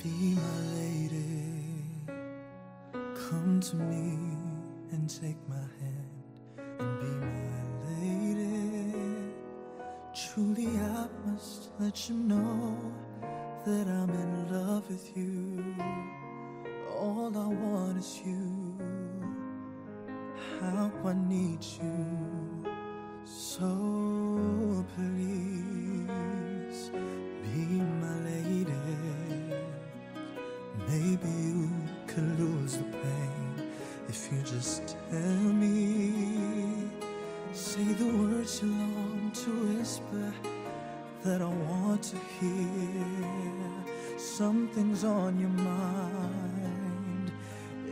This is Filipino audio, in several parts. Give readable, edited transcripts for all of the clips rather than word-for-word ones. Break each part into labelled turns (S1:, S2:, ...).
S1: Be my lady, come to me and take my hand and be my lady. Truly I must let you know that I'm in love with you. All I want is you. How I need you. So please be my lady. Maybe you could lose the pain if you just tell me. Say the words you long to whisper that I want to hear. Something's on your mind.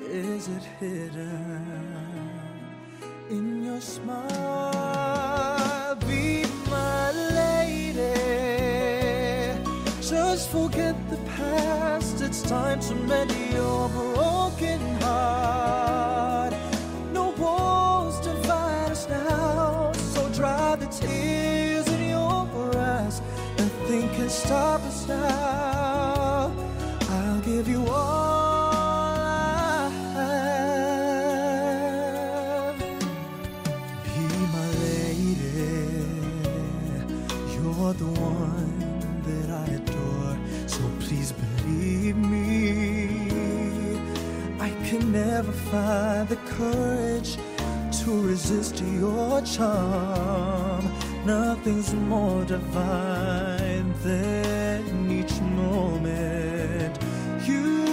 S1: Is it hidden in your smile? Be my lady. Just forget the past. It's time to mend your broken heart. No walls divide us now, so dry the tears in your eyes. Nothing can stop us now. I'll give you all I have. Be my lady. You're the one that I adore, so please believe me. I can never find the courage to resist your charm. Nothing's more divine than each moment you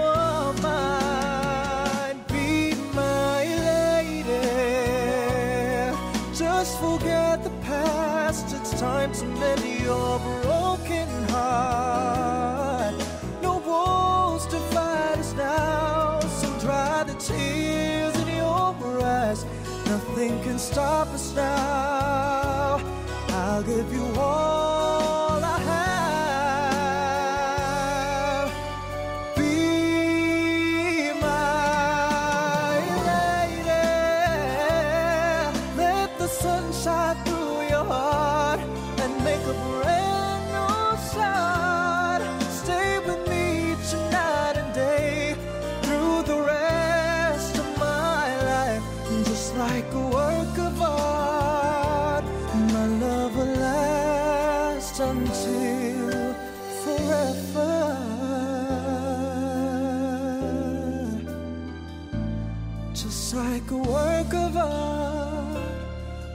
S1: are mine. Be my lady. Just forget the past. It's time to mend your broken heart. No walls divide us now, so dry the tears in your eyes. Nothing can stop us now. I'll give you all I have. Be my lady. Let the sun shine through your heart and make a brand new start. Stay with me tonight and day through the rest of my life. Just like a work of art, my love will last until forever. Just like a work of art,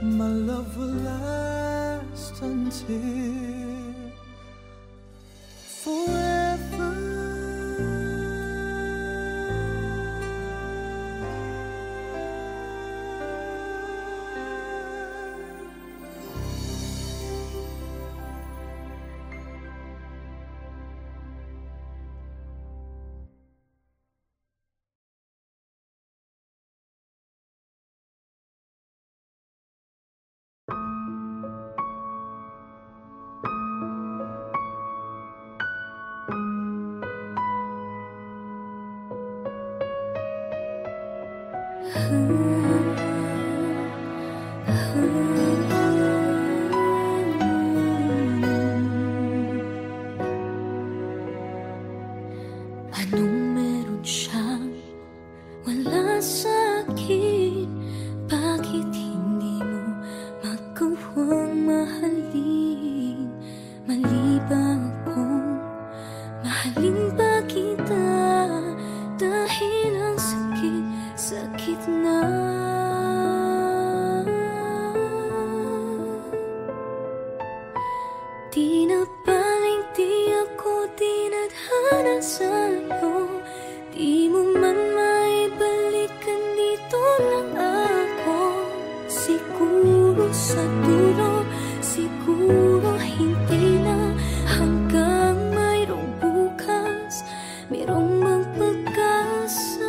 S1: my love will last until forever.
S2: Anong meron siyang wala sa akin? Bakit hindi mo magawang mahalin? Mali ba akong mahalin ba kita? Dahil ang sakit, sakit na. Di na baling di ako dinadhana sa'yo. Di mo man maibalikan, dito lang ako. Siguro sa dulo, siguro hindi na. Hanggang mayroong bukas, mayroong magpag-asa.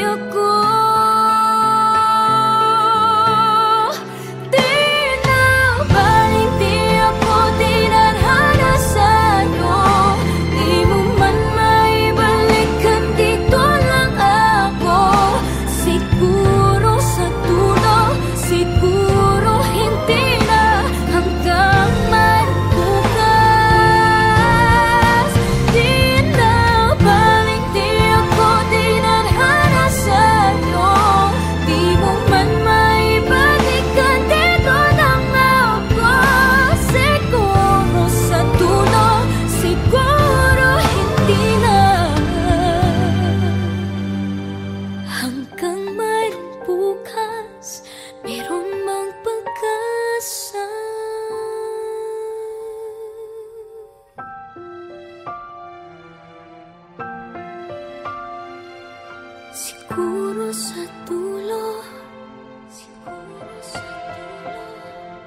S2: ako. Di na baling di ako tinadhana sa'yo. Di mo man maibalikan, dito lang ako. Siguro sa dulo, siguro hindi na, hanggang man bukas. Di na baling di ako tinadhana sa'yo. Di mo man maibalikan, dito lang ako. Siguro sa dulo, siguro hindi na, hanggang mayroong bukas, meron mang pag-asa. Siguro sa dulo, siguro sa dulo,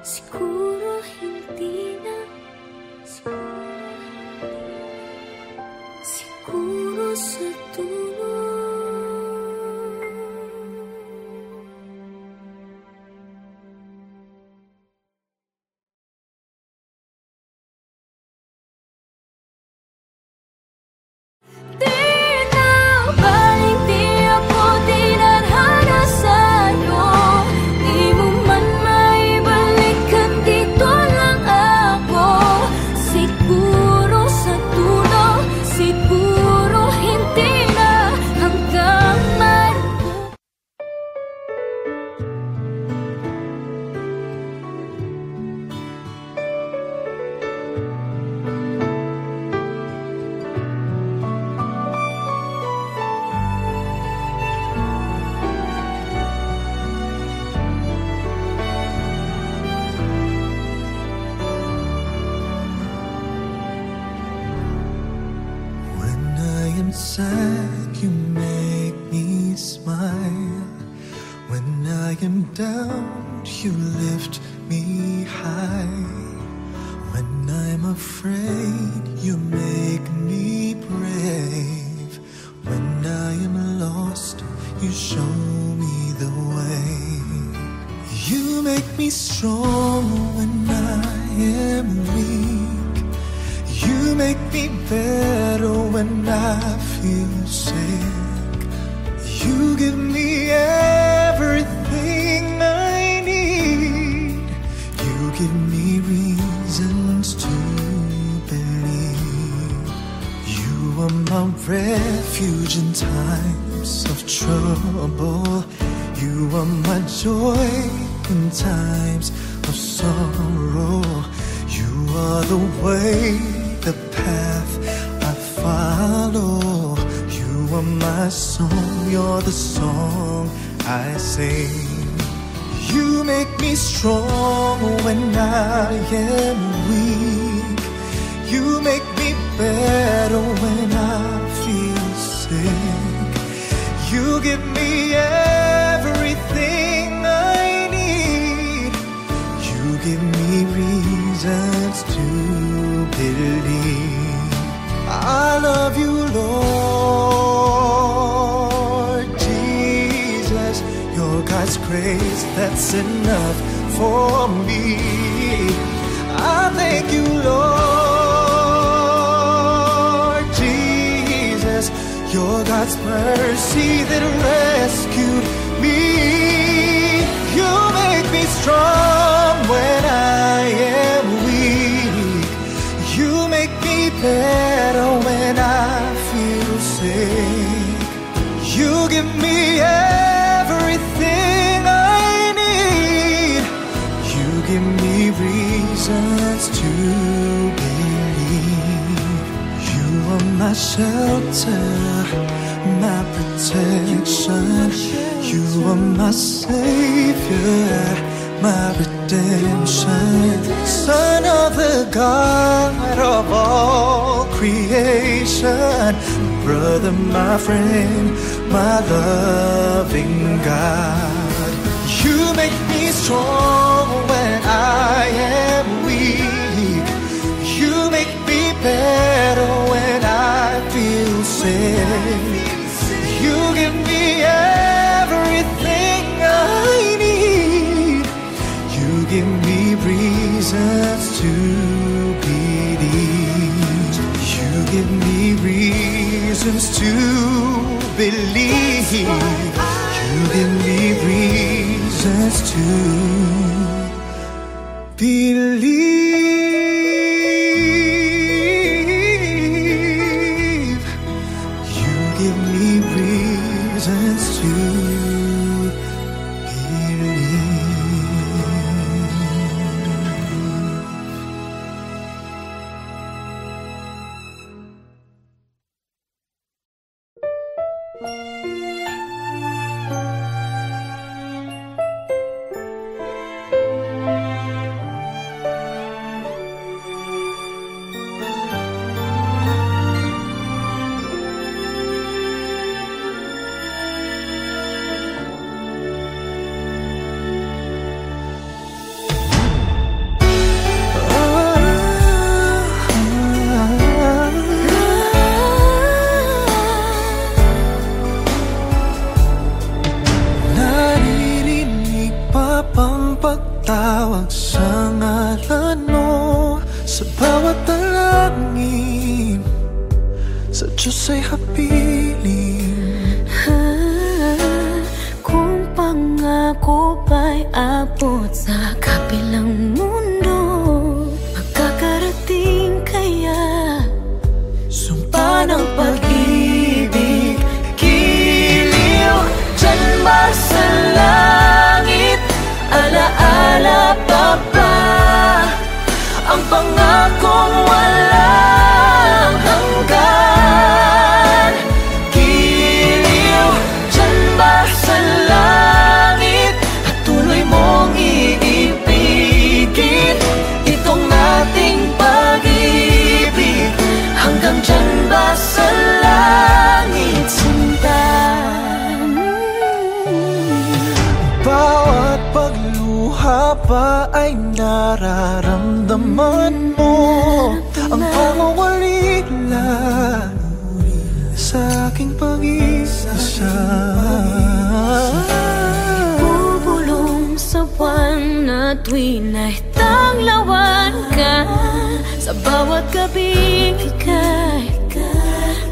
S2: siguro hindi na, siguro sa dulo. Di na baling di ako tinadhana sa'yo. Di mo man maibalikan, dito lang ako. Siguro sa dulo, siguro hindi na, hanggang mayroong.
S1: When I am sad, you make me smile. When I am down, you lift me high. When I'm afraid, you make me brave. When I am lost, you show me the way. You make me strong when I am weak. You make me better when I feel sick. You give me everything I need. You give me reasons to believe. You are my refuge in times of trouble. You are my joy in times of sorrow. You are the way, the path I follow. You are my song, you're the song I sing. You make me strong when I am weak. You make me better when I feel sick. You give me everything I need. You give me reasons to believe. I love you, Lord Jesus. Your God's grace, that's enough for me. I thank you, Lord Jesus. Your God's mercy that rescued me. You make me strong when I am weak. You make me better when I feel sick. You give me everything I need. You give me reasons to believe. You are my shelter, my protection. You are my savior, my redemption. Son of the God of all creation. Brother, my friend, my loving God. You make me strong when I am weak. You make me better when I feel sick. You give me You give me reasons to believe. You give me reasons to pagtawag sa ngalan mo sa bawat dalangin, sa Diyos ay hapiling.
S2: Kung pangako ba'y abot sa kabilang mundo, magkakarating kaya
S1: sumpa ng pag-ibig, giliw dyan ba sa langit? Alaala pa ba ang pangakong walang hanggan? Giliw dyan ba sa langit at tuloy mong iibigin itong ating pag-ibig? Hanggang dyan ba sa langit, sinta? Bawat pagluha pa ay nararamdaman mo ang pangawalila sa aking pag-iisa.
S2: Bubulong sa buwan na tuwi na tanglawan ka, sa bawat gabing ika'y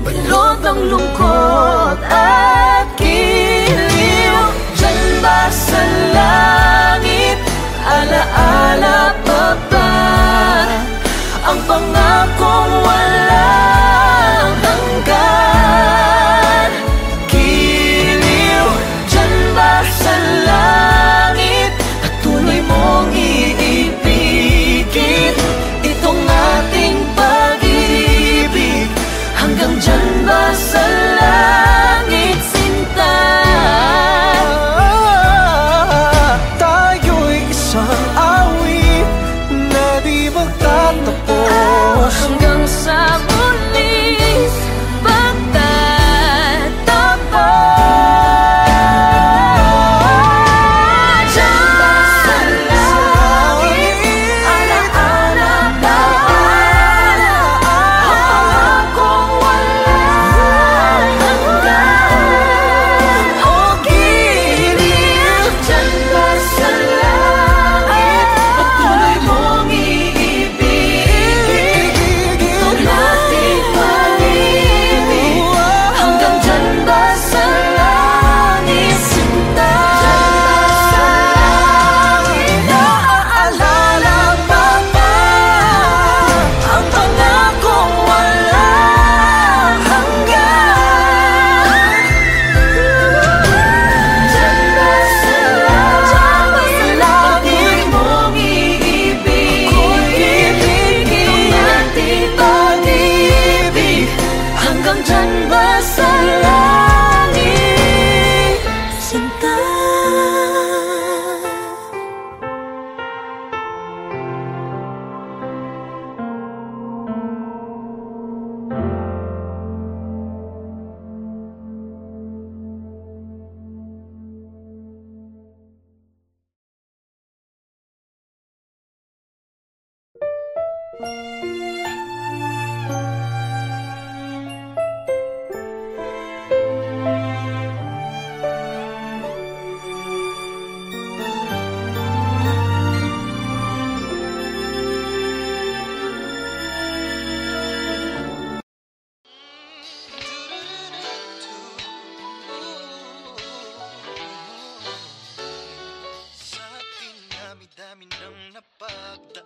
S2: balot ang lungkot at giliw. Dyan ba sa langit? Alaala pa ba ang pangakong walang hanggan? Giliw dyan ba sa langit at tuloy mong iibigin itong ating pag-ibig? Hanggang dyan ba sa langit, sinta?
S1: Isang awit na di magtatapos
S2: hanggang sa mulis pagtatapos. Dyan ba sa langit? Alaala pa ang pangakong walang hanggan? O giliw dyan ba sa langit at tuloy mong iibigin itong ating pag-ibig? Hanggang dyan ba sa langit, sinta? Naaalala pa ba ang pangakong walang hanggan? Dyan ba sa langit mong iibigin itong ating pag-ibig? Hanggang dyan ba sa langit, sinta?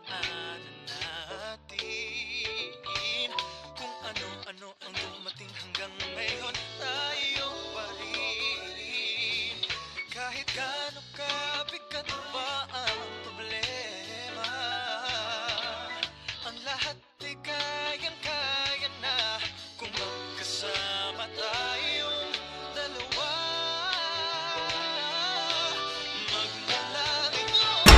S1: pagdaanan natin. Kung ano-ano ang dumating hanggang ngayon, tayo pa rin. Kahit gaano kabigat pa ang problema, ang lahat ay kayang-kaya na kung magkasama tayong dalawa. Magmalangin yun.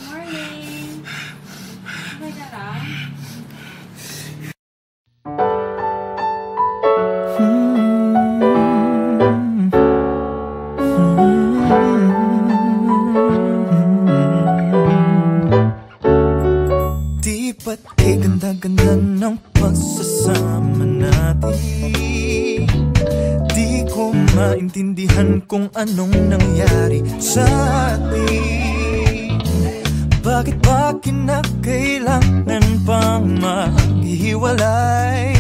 S3: Morning! Okay ka lang?
S1: Di ba't ganda-ganda ng pagsasama natin? Di ko maintindihan kung anong nangyari sa atin. Bakit ba kinakailangan pang maghiwalay?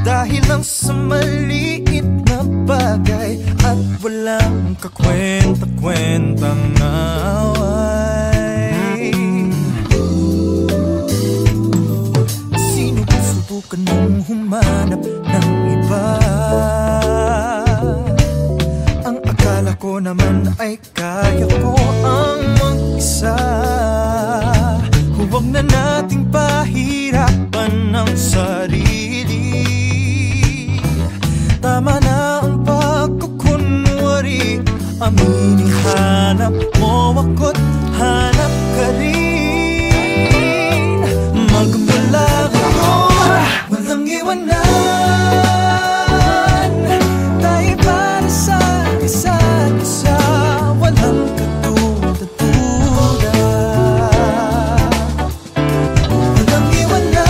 S1: Dahil lang sa maliit na bagay at walang kakwenta-kwentang away. Sinubukan mong humanap ng iba. Ang akala ko naman ay kaya ko ang mag-isa. Huwag na nating pahirapan ng sarili. Tama na ang pagkukunwari. Aminin, hanap mo ako't hanap ka rin. Magmula ngayon, walang iwanan. Tayo para sa isa't isa, walang katuda-tuda. Walang iwanan,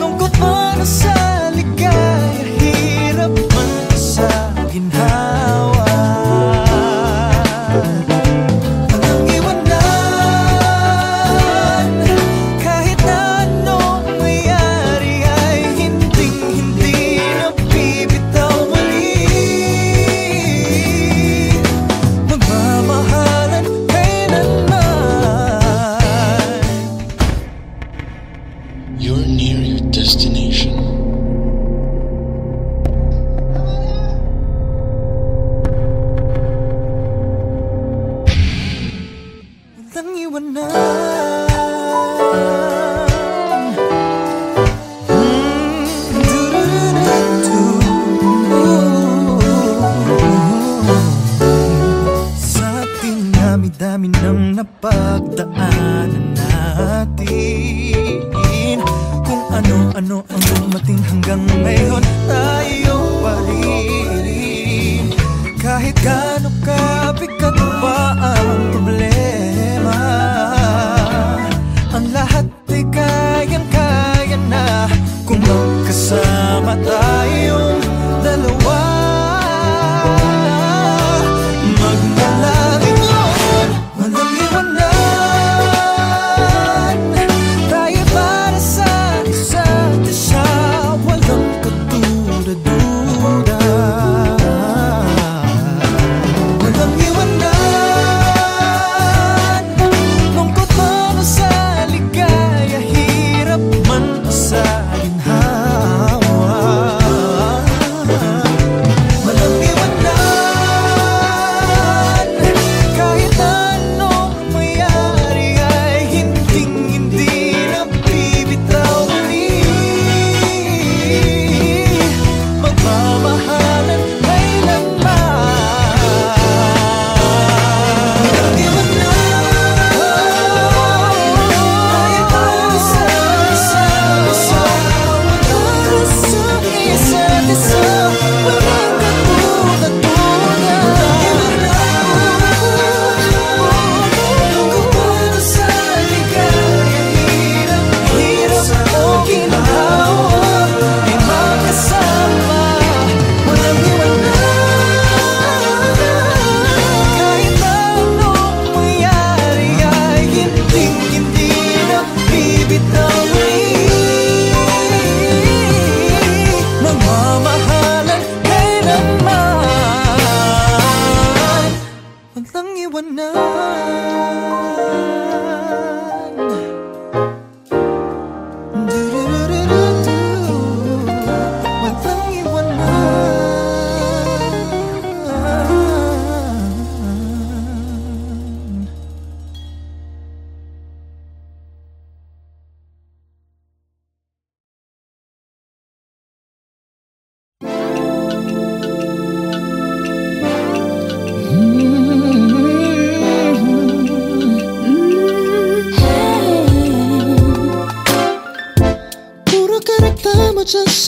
S1: lungkot man sa ligaya, hirap man sa ginhawa. Walang iwanan, kahit na anong mayari ay hinding-hindi na bibitaw muli. Magmamahalan kailanman.
S4: You're near your destination.
S1: Walang iwanan. Sa ating dami-dami ng napagdaanan natin, kung ano-ano ang dumating hanggang ngayon, tayo pa rin. Kahit gaano kabigat pa ang problema, ang lahat ay kayang-kaya na kung magkasama tayong dalawa. Magmalangin yun, walang iwanan. Tayo para sa isa't isa, walang katuda-duda. Walang iwanan,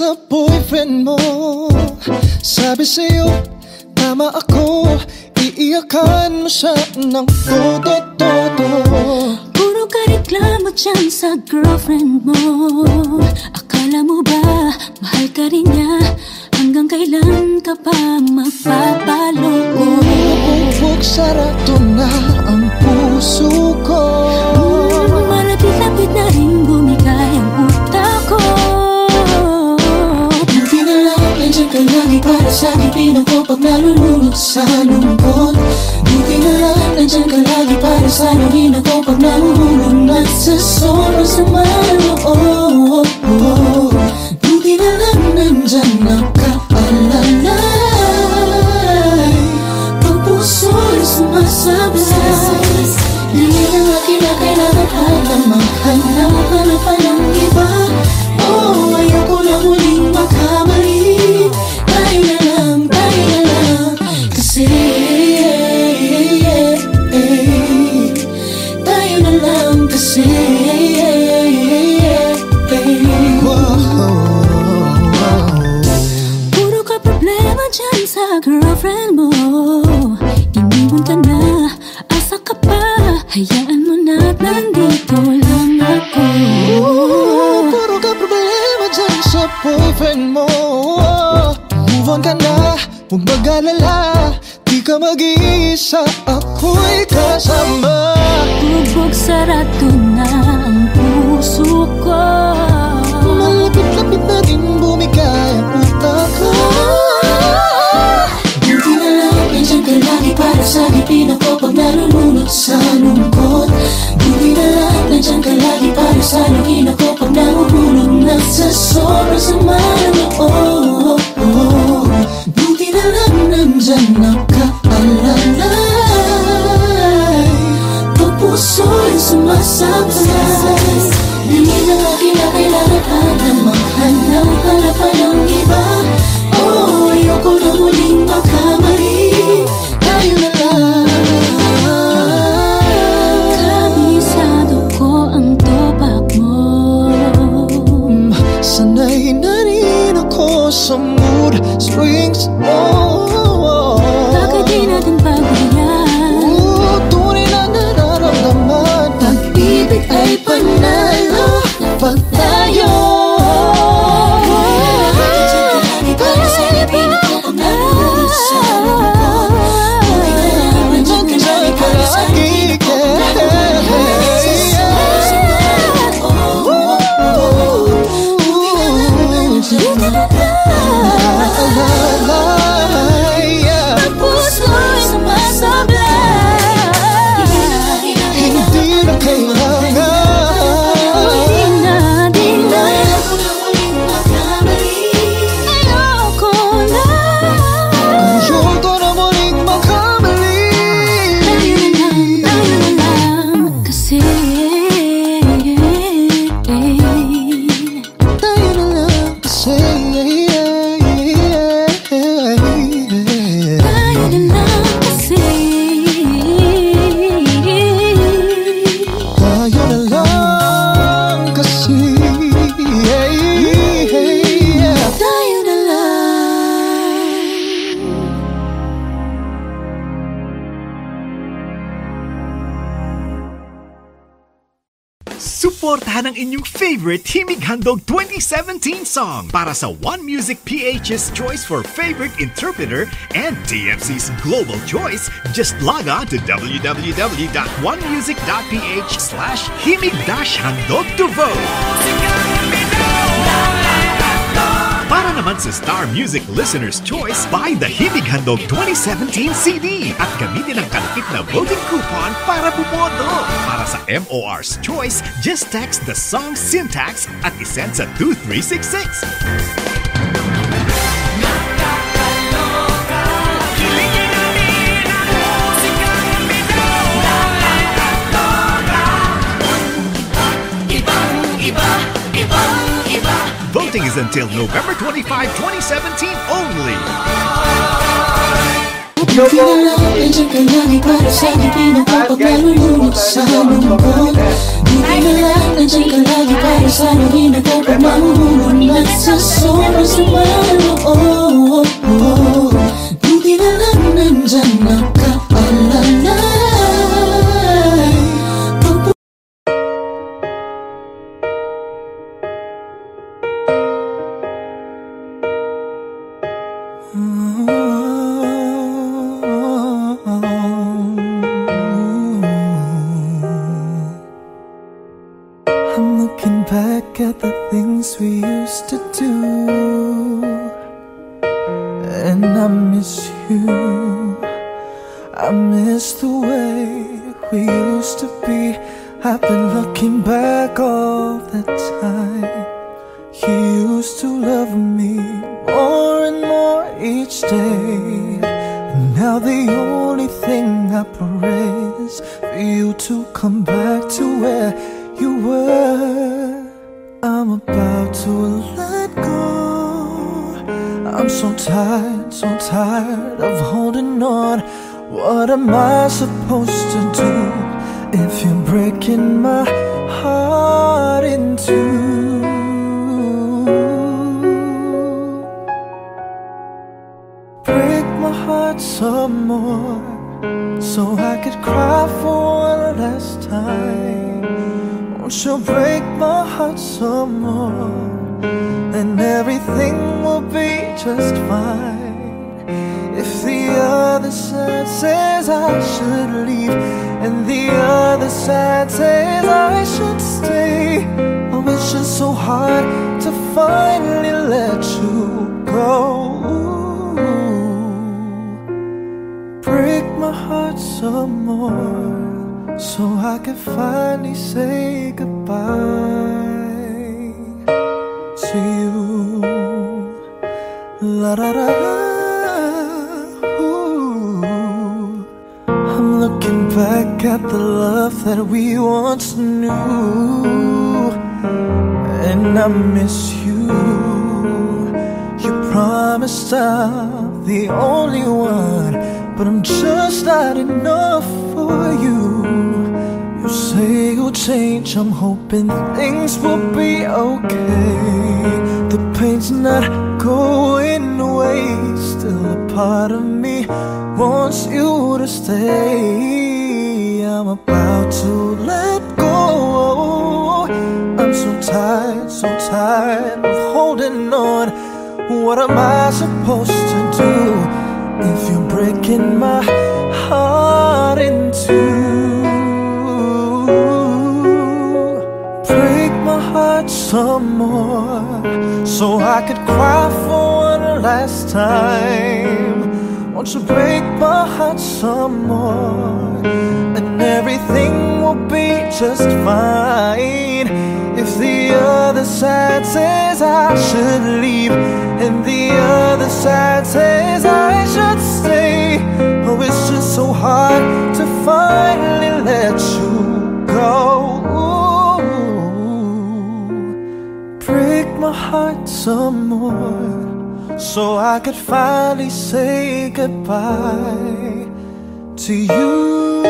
S1: Sa boyfriend mo, sabi sa'yo, tama ako, iiyakan mo siya ng todo-todo.
S2: Puro ka reklamo dyan sa girlfriend mo. Akala mo ba, mahal ka rin niya? Hanggang kailan ka pa magpapaloko?
S1: Bubog sarado na ang puso ko.
S2: Malapit-lapit na rin bumigay ang utak ko. Nandiyan ka lagi para sa pipino ko pag nalulunod sa lungkot. Buti na lang, nandiyan ka lagi para sa luhin ako pag nahuhulog na sa sobrang sama. Buti na lang, nandiyan nakaalalay. Pag puso'y sumasablay, hindi na nga kinakailangan hanggang maghanap pa ng iba. Oh, ayoko na muling makamali. Tayo na lang, kasi tayo na lang, kasi puro ka problema dyan sa girlfriend mo. Iniwan ka na, asa ka pa? Hayaan mo na, nandito lang ako.
S1: Puro ka problema dyan sa boyfriend mo. Move on ka na, huwag mag-alala. Di ka mag-iisa, ako'y kasama.
S2: Bubog sarado na ang puso ko.
S1: Malapit-lapit na din bumigay ang utak ko.
S2: Buti na lang, nandiyan ka lagi para sa ngipin ako pag nalulunod sa lungkot. Buti na lang, nandiyan ka lagi para sa luhin ako pag nahuhulog na sa sobrang sama ng loob. Buti na lang, nandiyan nakaalalay. Pag puso'y sumasablay, hindi na nga kinakailangan hanggang maghanap pa ng iba. Oh, ayoko na muling makamali. Tayo na lang. Kabisado ko ang topak mo.
S1: Sanay na rin ako sa mood swings mo.
S2: Bakit di natin pagbayaan?
S1: Tunay na nararamdaman.
S2: Pag-ibig ay panalo pag tayo.
S5: Suportahan ang inyong favorite Himig Handog 2017 song para sa One Music PH's choice for favorite interpreter and TFC's global choice. Just log on to www.onemusic.ph/himig-handog to vote. Para naman sa Star Music Listener's Choice, buy the Himig Handog 2017 CD at gamitin ang kalakip na voting coupon para bumoto. Para sa MOR's Choice, just text the song syntax at isend sa 2366. Voting is until November 25, 2017 only.
S2: Buti na lang, nandiyan ka lagi para sa akin, pinagpapaglalulunod sa lungkot. Buti na lang, nandiyan ka lagi para sa akin, pinagpapaglalulunod nagsasobra sa maloob. Buti na lang, nandiyan nakapalala.
S1: I'm looking back at the things we used to do, and I miss you. I miss the way we used to be. I've been looking back all the time. You used to love me more and more each day, and now the only thing I pray is for you to come back to where you were. I'm about to let go. I'm so tired of holding on. What am I supposed to do if you're breaking my heart in two? Break my heart some more, so I could cry for one last time. Won't you break my heart some more, and everything will be just fine. If the other side says I should leave, and the other side says I should stay, oh, it's just so hard to finally let you go. Break my heart some more, so I can finally say goodbye to you. La da da. Ooh. I'm looking back at the love that we once knew, and I miss you. You promised I'm the only one, but I'm just not enough for you. You say you'll change, I'm hoping things will be okay. The pain's not going away, still a part of me wants you to stay. I'm about to let go. I'm so tired of holding on. What am I supposed to do if you're breaking my heart in two? Break my heart some more, so I could cry for one last time. Won't you break my heart some more, and everything will be just fine. If the other side says I should leave, and the other side says I should stay, oh, it's just so hard to finally let you go. Break my heart some more, so I could finally say goodbye to you.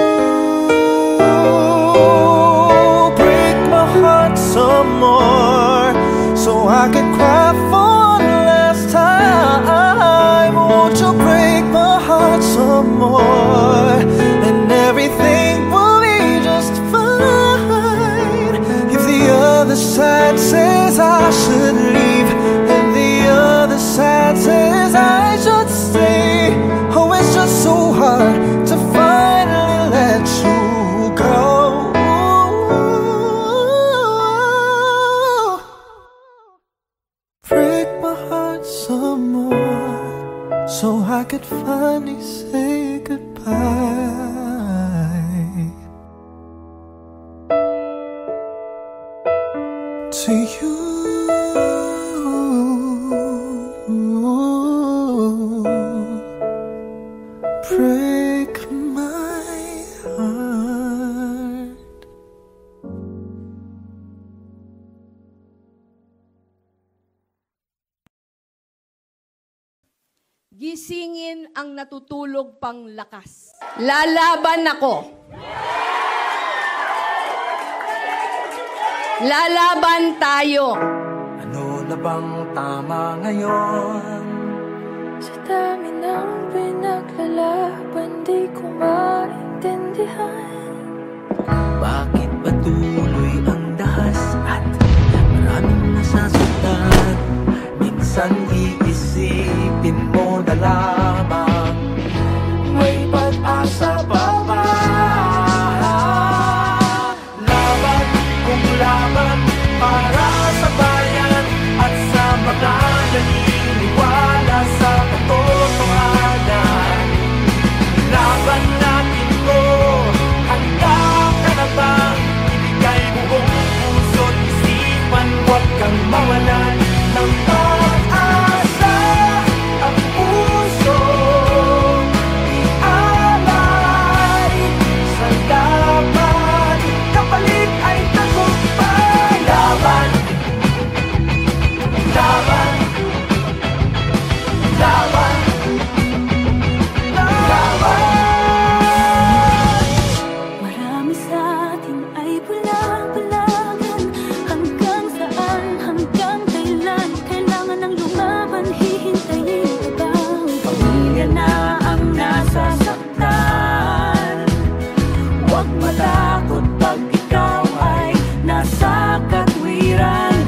S1: Break my heart some more, so I could cry for one last time. Won't you break my heart some more, and everything will be just fine. If the other side says I should leave, and the other side says I should stay, oh, it's just so hard to finally let you go. Break my heart break my heart.
S6: Gisingin ang natutulog pang lakas. Lalaban ako. Lalaban tayo.
S1: Ano na bang tama ngayon?
S7: Sa dami ng pinaglalaban, di ko maintindihan.
S1: Bakit patuloy ang dahas at maraming nasasaktan? Minsan iisipin mo na lamang may pag-asa pa ba? Laban kung laban para sa bayan at sa mga naniniwala sa katotohanan. Laban natin to, handa ka na ba? Ibigay buong puso't isipan, huwag kang mawalan ng pag-asa. Ang puso ialay sa laban, kapalit ay tagumpay. Laban, laban, laban, laban.
S7: Marami sa atin ay bulag-bulagan. Hanggang saan, hanggang kailan? Kailangan ng lumaban, hihintayin ka ba? Pamilya na ang nasasaktan. Huwag matakot pag ikaw ay nasa katwiran.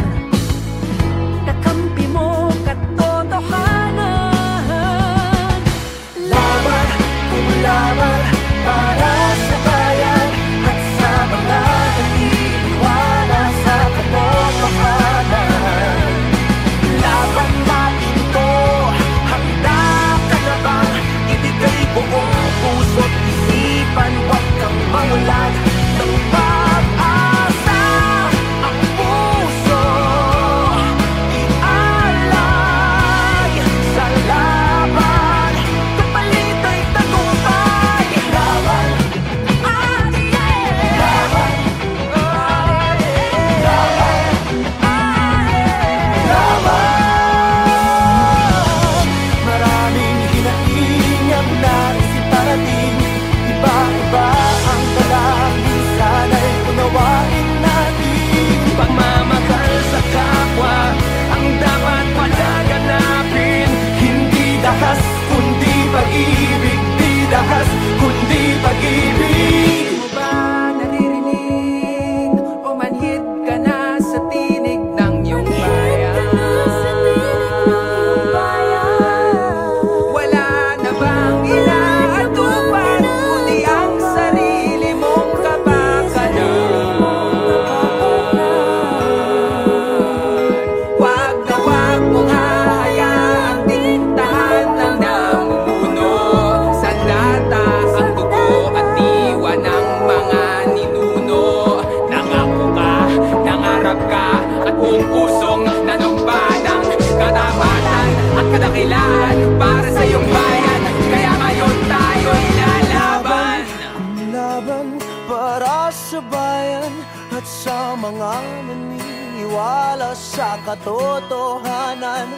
S7: Nakampi mo katotohanan.
S1: Laban kung laban para sa bayan at sa mga naniniwala sa katotohanan. Laban natin to, handa ka na bang ibigay buong puso't isipan, huwag kang mawalan ng pag-asa. Ang puso ialay sa laban, kapalit ay tagumpay. Laban, laban, laban, laban. Maraming hinahingang nais iparating, iba-iba ang dalangin, sana'y unawain natin. Pagmamahal sa kapwa ang dapat palaganapin. Hindi dahas kundi pag-ibig, di dahas kundi pag-ibig. Di mo ba naririnig o manhid ka na sa tinig ng iyong bayan? Wala na bang inaatupan kundi ang sarili mong kapakanan? Wag na wag mong hahayaang diktahan ng namumuno. Sandata ang dugo at diwa ng mga ninuno. Nangako ka, nangarap ka, at buong pusong nanumbadang katapatan at kadakilaan para sa iyong bayan. Kaya ngayon tayo'y lalaban. Laban para sa bayan at sa mga naniniwala sa katotohanan.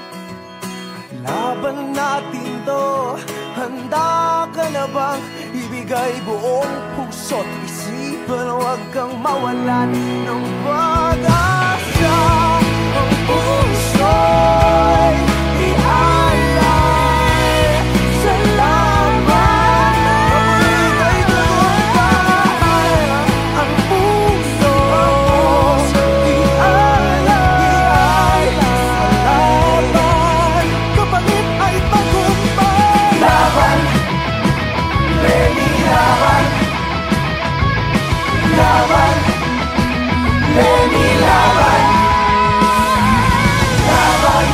S1: Laban natin to, handa ka na bang ibigay buong puso't isipan, huwag kang mawalan ng pag-asa. Ang puso'y ialay sa laban, kapalit ay tagumpay. Ang puso ialay sa laban, kapalit ay tagumpay. Laban, Lenny, laban. Laban, Lenny, laban. Laban,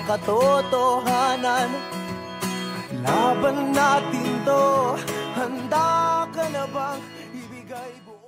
S1: katotohanan. Laban natin to, handa ka na bang ibigay buo?